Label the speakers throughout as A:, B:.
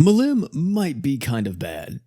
A: Milim might be kind of bad.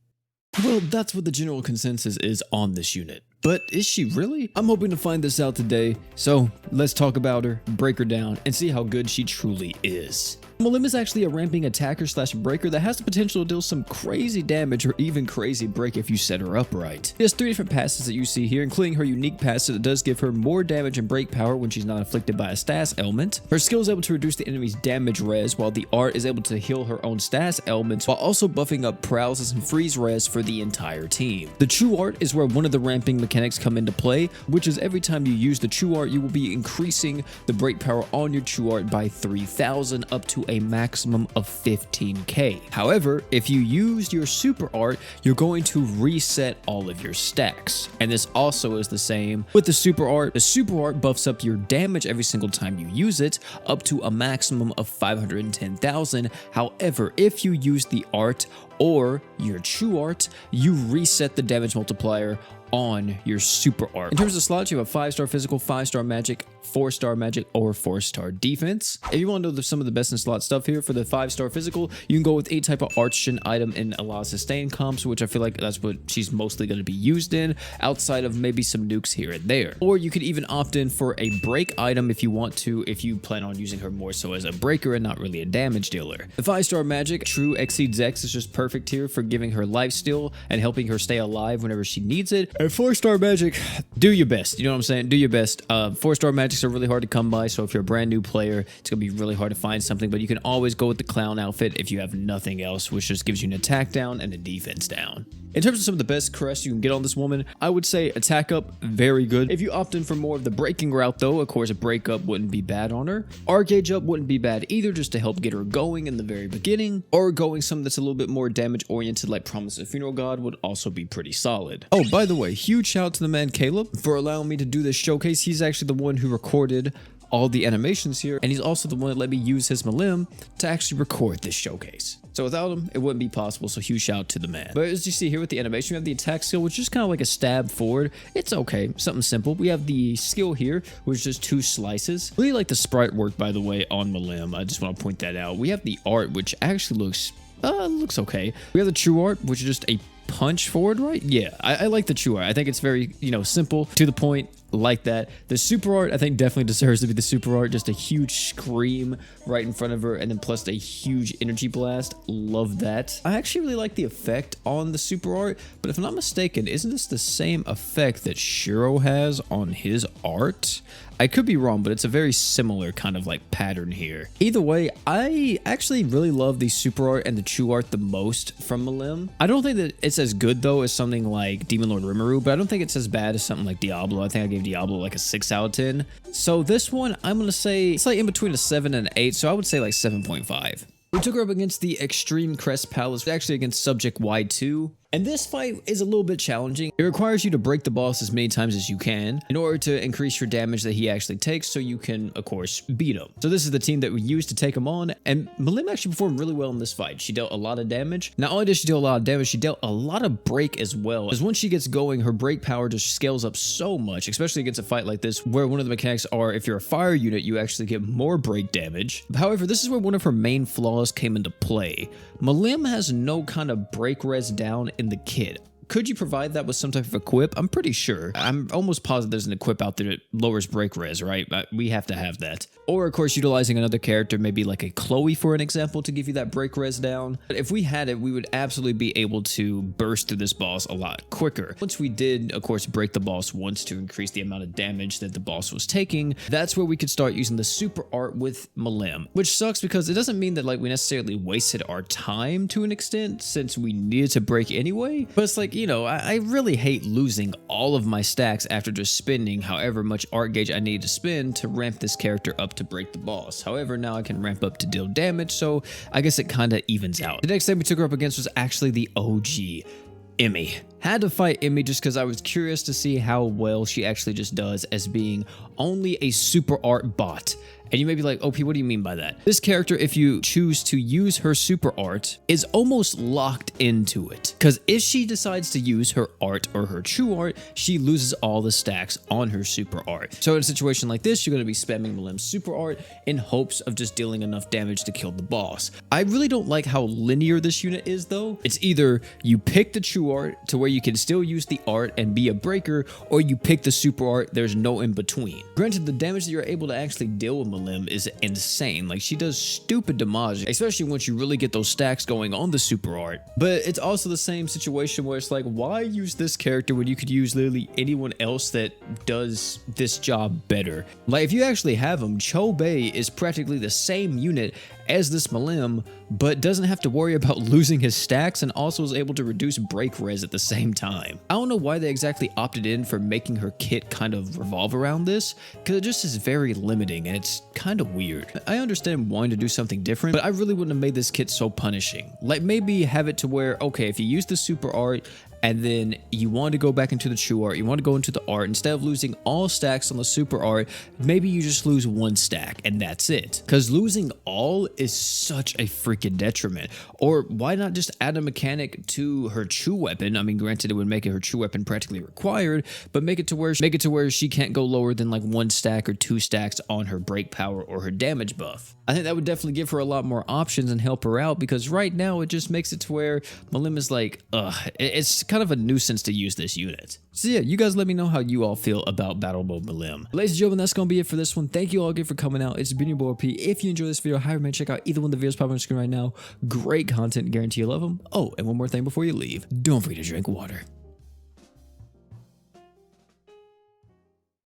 A: Well, that's what the general consensus is on this unit. But is she really? I'm hoping to find this out today, so let's talk about her, break her down, and see how good she truly is. Milim is actually a ramping attacker slash breaker that has the potential to deal some crazy damage or even crazy break if you set her up right. She has 3 different passes that you see here, including her unique passive that does give her more damage and break power when she's not afflicted by a status element. Her skill is able to reduce the enemy's damage res, while the art is able to heal her own status elements while also buffing up paralysis and freeze res for the entire team. The true art is where one of the ramping mechanics come into play, which is every time you use the true art, you will be increasing the break power on your true art by 3,000 up to a maximum of 15k. However, if you use your super art, you're going to reset all of your stacks. And this also is the same with the super art. The super art buffs up your damage every single time you use it up to a maximum of 510,000. However, if you use the art or your true art, you reset the damage multiplier on your super art. In terms of slots, you have 5-star physical, 5-star magic, 4-star magic, or 4-star defense. If you want to know some of the best in slot stuff here, for the 5-star physical, you can go with any type of artisan item in a lot of sustain comps, which I feel like that's what she's mostly going to be used in, outside of maybe some nukes here and there. Or you could even opt in for a break item if you want to, if you plan on using her more so as a breaker and not really a damage dealer. The 5-star magic, True Exceeds X, is just perfect here for giving her life steal and helping her stay alive whenever she needs it. And 4-star magic, do your best. You know what I'm saying? Do your best. 4-star magics are really hard to come by, so if you're a brand new player, it's gonna be really hard to find something, but you can always go with the clown outfit if you have nothing else, which just gives you an attack down and a defense down. In terms of some of the best crests you can get on this woman, I would say attack up, very good. If you opt in for more of the breaking route though, of course a break up wouldn't be bad on her. Art gauge up wouldn't be bad either, just to help get her going in the very beginning, or going something that's a little bit more damage oriented like Promise of Funeral God would also be pretty solid. Oh, by the way, huge shout out to the man Caleb for allowing me to do this showcase. He's actually the one who recorded all the animations here, and he's also the one that let me use his Milim to actually record this showcase. So without him, it wouldn't be possible, so huge shout out to the man. But as you see here with the animation, we have the attack skill, which is kind of like a stab forward. It's okay, something simple. We have the skill here, which is just 2 slices. Really like the sprite work, by the way, on Milim. I just want to point that out. We have the art, which actually looks okay. We have the true art, which is just a punch forward, right? Yeah, I like the true art. I think it's very, simple, to the point, like that. The super art, I think, definitely deserves to be the super art. Just a huge scream right in front of her, and then plus a huge energy blast. Love that. I actually really like the effect on the super art, but if I'm not mistaken, isn't this the same effect that Shiro has on his art? I could be wrong, but it's a very similar kind of like pattern here. Either way, I actually really love the super art and the true art the most from Milim. I don't think that it's as good though as something like Demon Lord Rimuru, but I don't think it's as bad as something like Diablo. I think I gave Diablo like a 6 out of 10. So this one, I'm gonna say it's like in between a 7 and an 8, so I would say like 7.5. We took her up against the Extreme Crest Palace, actually against Subject Y2. And this fight is a little bit challenging. It requires you to break the boss as many times as you can in order to increase your damage that he actually takes, so you can, of course, beat him. So this is the team that we used to take him on, and Milim actually performed really well in this fight. She dealt a lot of damage. Not only did she deal a lot of damage, she dealt a lot of break as well, because once she gets going, her break power just scales up so much, especially against a fight like this, where one of the mechanics are, if you're a fire unit, you actually get more break damage. However, this is where one of her main flaws came into play. Milim has no kind of break res down in the kit. Could you provide that with some type of equip? I'm pretty sure. I'm almost positive there's an equip out there that lowers break res, right? We have to have that. Or, of course, utilizing another character, maybe like a Chloe, for an example, to give you that break res down. But if we had it, we would absolutely be able to burst through this boss a lot quicker. Once we did, of course, break the boss once to increase the amount of damage that the boss was taking, that's where we could start using the super art with Milim. Which sucks because it doesn't mean that like we necessarily wasted our time to an extent, since we needed to break anyway. But it's like, I really hate losing all of my stacks after just spending however much art gauge I need to spend to ramp this character up to break the boss. However, now I can ramp up to deal damage, so I guess it kind of evens out. The next thing we took her up against was actually the OG, Emmy. Had to fight Emmy just because I was curious to see how well she actually just does as being only a super art bot. And you may be like, OP, what do you mean by that? This character, if you choose to use her super art, is almost locked into it. Because if she decides to use her art or her true art, she loses all the stacks on her super art. So in a situation like this, you're going to be spamming Milim's super art in hopes of just dealing enough damage to kill the boss. I really don't like how linear this unit is though. It's either you pick the true art to where you can still use the art and be a breaker, or you pick the super art, there's no in between. Granted, the damage that you're able to actually deal with Milim is insane. Like, she does stupid damage, especially once you really get those stacks going on the super art. But it's also the same situation where it's like, why use this character when you could use literally anyone else that does this job better? Like, if you actually have him, Chobei is practically the same unit as this Milim, but doesn't have to worry about losing his stacks and also is able to reduce break res at the same time. I don't know why they exactly opted in for making her kit kind of revolve around this, because it just is very limiting and it's kind of weird. I understand wanting to do something different, but I really wouldn't have made this kit so punishing. Like, maybe have it to where, okay, if you use the super art and then you want to go back into the true art, you want to go into the art, instead of losing all stacks on the super art, maybe you just lose one stack and that's it. Because losing all is such a freaking detriment. Or why not just add a mechanic to her true weapon? I mean, granted, it would make her true weapon practically required, but make it to where she can't go lower than like one stack or two stacks on her break power or her damage buff. I think that would definitely give her a lot more options and help her out, because right now it just makes it to where Milim is like, it's kind of a nuisance to use this unit. So yeah, you guys let me know how you all feel about Battle Mode Milim. Ladies and gentlemen, that's gonna be it for this one. Thank you all again for coming out. It's been your boy P. If you enjoyed this video, highly recommend check out either one of the videos popping on the screen right now. Great content, guarantee you love them. Oh, and one more thing before you leave, don't forget to drink water.